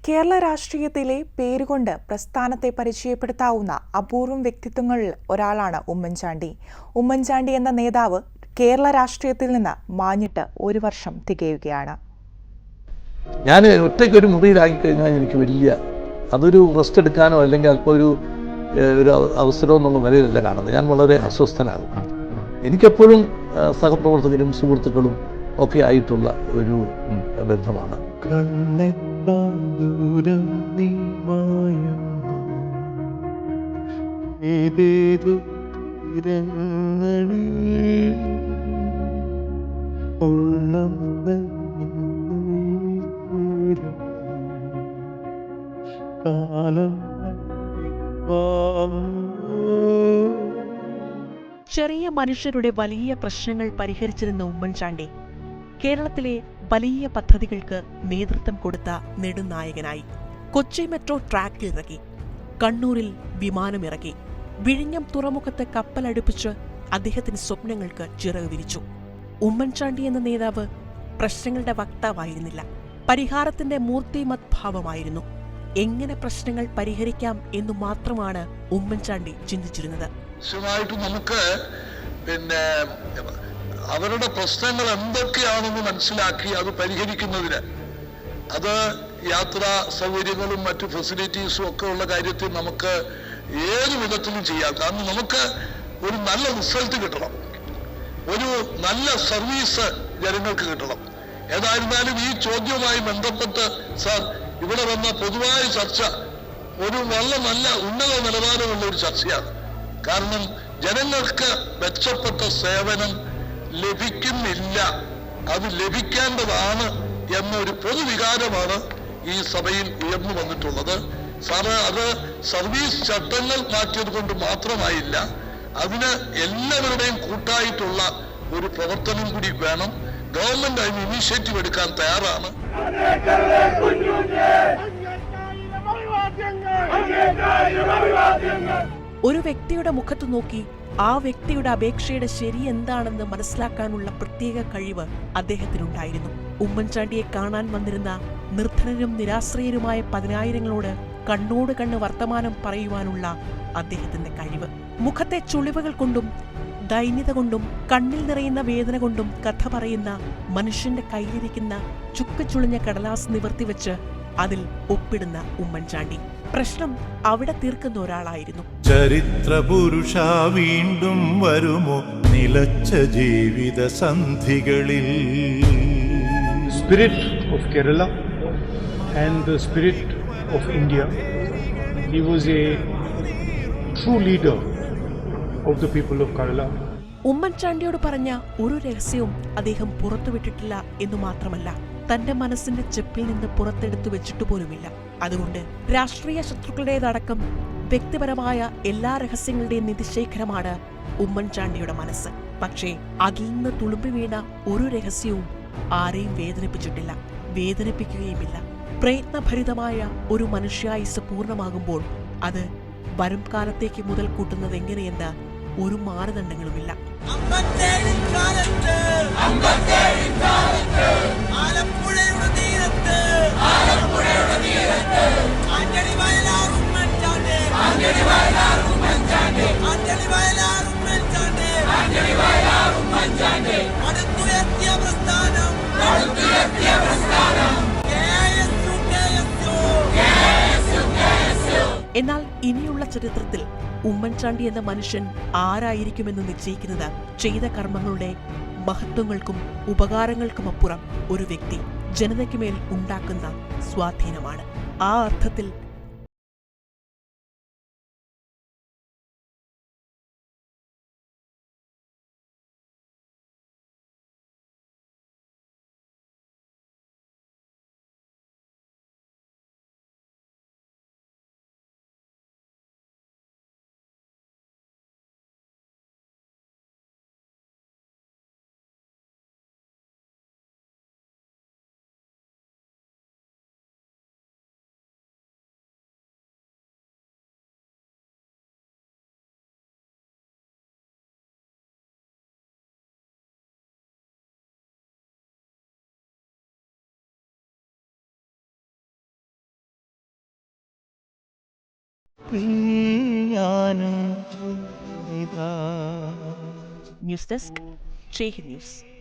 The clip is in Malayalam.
കേരള രാഷ്ട്രീയത്തിലെ പേരുകൊണ്ട് പ്രസ്ഥാനത്തെ പരിചയപ്പെടുത്താവുന്ന അപൂർവം വ്യക്തിത്വങ്ങളിൽ ഒരാളാണ് ഉമ്മൻചാണ്ടി. ഉമ്മൻചാണ്ടി എന്ന നേതാവ് കേരള രാഷ്ട്രീയത്തിൽ നിന്ന് മാഞ്ഞിട്ട് ഒരു വർഷം തികയുകയാണ്. ഞാൻ ഒറ്റയ്ക്കൊരു മുറിയിലാക്കി കഴിഞ്ഞാൽ എനിക്ക് അതൊരു റെസ്റ്റ് എടുക്കാനോ അല്ലെങ്കിൽ അല്പം ഒരു അവസരം എന്നുള്ള നിലയിലല്ല കാണുന്നത്. ഞാൻ വളരെ അസ്വസ്ഥനാകും. എനിക്കെപ്പോഴും സഹപ്രവർത്തകരും സുഹൃത്തുക്കളും ഒക്കെ ആയിട്ടുള്ള ഒരു ബന്ധമാണ്. ചെറിയ മനുഷ്യരുടെ വലിയ പ്രശ്നങ്ങൾ പരിഹരിച്ചിരുന്ന ഉമ്മൻചാണ്ടി കേരളത്തിലെ വലിയ പദ്ധതികൾക്ക് നേതൃത്വം കൊടുത്ത നെടുനായകനായി. കൊച്ചി മെട്രോ ട്രാക്കിൽ ഇറക്കി, കണ്ണൂരിൽ വിമാനമിറക്കി, വിഴിഞ്ഞം തുറമുഖത്ത് കപ്പലടുപ്പിച്ച് അദ്ദേഹത്തിന് സ്വപ്നങ്ങൾക്ക് ചിറക് വിരിച്ചു. ഉമ്മൻചാണ്ടി എന്ന നേതാവ് പ്രശ്നങ്ങളുടെ വക്താവായിരുന്നില്ല, പരിഹാരത്തിന്റെ മൂർത്തിമത് ഭാവമായിരുന്നു. എങ്ങനെ പ്രശ്നങ്ങൾ പരിഹരിക്കാം എന്നു മാത്രമാണ് ഉമ്മൻചാണ്ടി ചിന്തിച്ചിരുന്നത്. നമുക്ക് അവരുടെ പ്രശ്നങ്ങൾ എന്തൊക്കെയാണെന്ന് മനസ്സിലാക്കി അത് പരിഹരിക്കുന്നതിന്, അത് യാത്രാ സൗകര്യങ്ങളും മറ്റു ഫെസിലിറ്റീസും ഒക്കെ ഉള്ള കാര്യത്തിൽ നമുക്ക് ഏത് വിധത്തിലും ചെയ്യാം. കാരണം നമുക്ക് ഒരു നല്ല റിസൾട്ട് കിട്ടണം, ഒരു നല്ല സർവീസ് ജനങ്ങൾക്ക് കിട്ടണം. ഏതായിരുന്നാലും ഈ ചോദ്യവുമായി ബന്ധപ്പെട്ട് സാർ ഇവിടെ വന്ന പൊതുവായ ചർച്ച ഒരു വളരെ നല്ല ഉന്നത നിലവാരമുള്ള ഒരു ചർച്ചയാണ്. കാരണം ജനങ്ങൾക്ക് മെച്ചപ്പെട്ട സേവനം ലഭിക്കുന്നില്ല, അത് ലഭിക്കേണ്ടതാണ് എന്നൊരു പൊതുവികാരമാണ് ഈ സഭയിൽ ഉയർന്നു വന്നിട്ടുള്ളത്. സാറ് അത് സർവീസ് ചട്ടങ്ങൾ മാറ്റിയത് കൊണ്ട് മാത്രമായില്ല, അതിന് എല്ലാവരുടെയും കൂട്ടായിട്ടുള്ള ഒരു പ്രവർത്തനം കൂടി വേണം. ഗവൺമെന്റ് അതിന് ഇനീഷ്യേറ്റീവ് എടുക്കാൻ തയ്യാറാണ്. ഒരു വ്യക്തിയുടെ മുഖത്ത് നോക്കി ആ വ്യക്തിയുടെ അപേക്ഷയുടെ ശരി എന്താണെന്ന് മനസ്സിലാക്കാനുള്ള പ്രത്യേക കഴിവ് അദ്ദേഹത്തിനുണ്ടായിരുന്നു. ഉമ്മൻചാണ്ടിയെ കാണാൻ വന്നിരുന്ന നിർധനരും നിരാശ്രയരുമായ പതിനായിരങ്ങളോട് കണ്ണോട് കണ്ണ് വർത്തമാനം പറയുവാനുള്ള അദ്ദേഹത്തിന്റെ കഴിവ്, മുഖത്തെ ചുളിവുകൾ കൊണ്ടും ദൈന്യത കൊണ്ടും കണ്ണിൽ നിറയുന്ന വേദന കൊണ്ടും കഥ പറയുന്ന മനുഷ്യന്റെ കയ്യിലിരിക്കുന്ന ചുക്കച്ചുളിഞ്ഞ കടലാസ് നിവർത്തിവെച്ച് അതിൽ ഒപ്പിടുന്ന ഉമ്മൻചാണ്ടി പ്രശ്നം അവിടെ തീർക്കുന്ന ഒരാളായിരുന്നു. ചരിത്ര പുരുഷ വീണ്ടും വരുമോ നിലച്ച ജീവിത സന്ധികളിൽ. Spirit of Kerala and the spirit of India. He was a true leader of the people of Kerala. ഉമ്മൻചാണ്ടിയോട് പറഞ്ഞ ഒരു രഹസ്യവും അദ്ദേഹം പുറത്തുവിട്ടിട്ടില്ല എന്നു മാത്രമല്ല, തന്റെ മനസ്സിന്റെ ചെപ്പിൽ നിന്ന് പുറത്തെടുത്തു വെച്ചിട്ടു പോലുമില്ല. അതുകൊണ്ട് രാഷ്ട്രീയ ശത്രുക്കളുടേതടക്കം വ്യക്തിപരമായ എല്ലാ രഹസ്യങ്ങളുടെയും നിധിശേഖരമാണ് ഉമ്മൻചാണ്ടിയുടെ മനസ്സ്. പക്ഷേ അതിൽ നിന്ന് തുളുമ്പി വീണ ഒരു രഹസ്യവും ആരെയും വേദനിപ്പിച്ചിട്ടില്ല, വേദനിപ്പിക്കുകയുമില്ല. പ്രയത്നഭരിതമായ ഒരു മനുഷ്യായുസ് പൂർണ്ണമാകുമ്പോൾ അത് വരും കാലത്തേക്ക് മുതൽ കൂട്ടുന്നത് എങ്ങനെയെന്ന് ഒരു മാനദണ്ഡങ്ങളുമില്ല. എന്നാൽ ഇനിയുള്ള ചരിത്രത്തിൽ ഉമ്മൻചാണ്ടി എന്ന മനുഷ്യൻ ആരായിരിക്കുമെന്ന് നിശ്ചയിക്കുന്നത് ചെയ്ത കർമ്മങ്ങളുടെ മഹത്വങ്ങൾക്കും ഉപകാരങ്ങൾക്കുമപ്പുറം ഒരു വ്യക്തി ജനതയ്ക്കുമേൽ ഉണ്ടാക്കുന്ന സ്വാധീനമാണ്. ആ അർത്ഥത്തിൽ ന്യൂസ് ഡെസ്ക് ഷെയ്ഖ് ന്യൂസ്.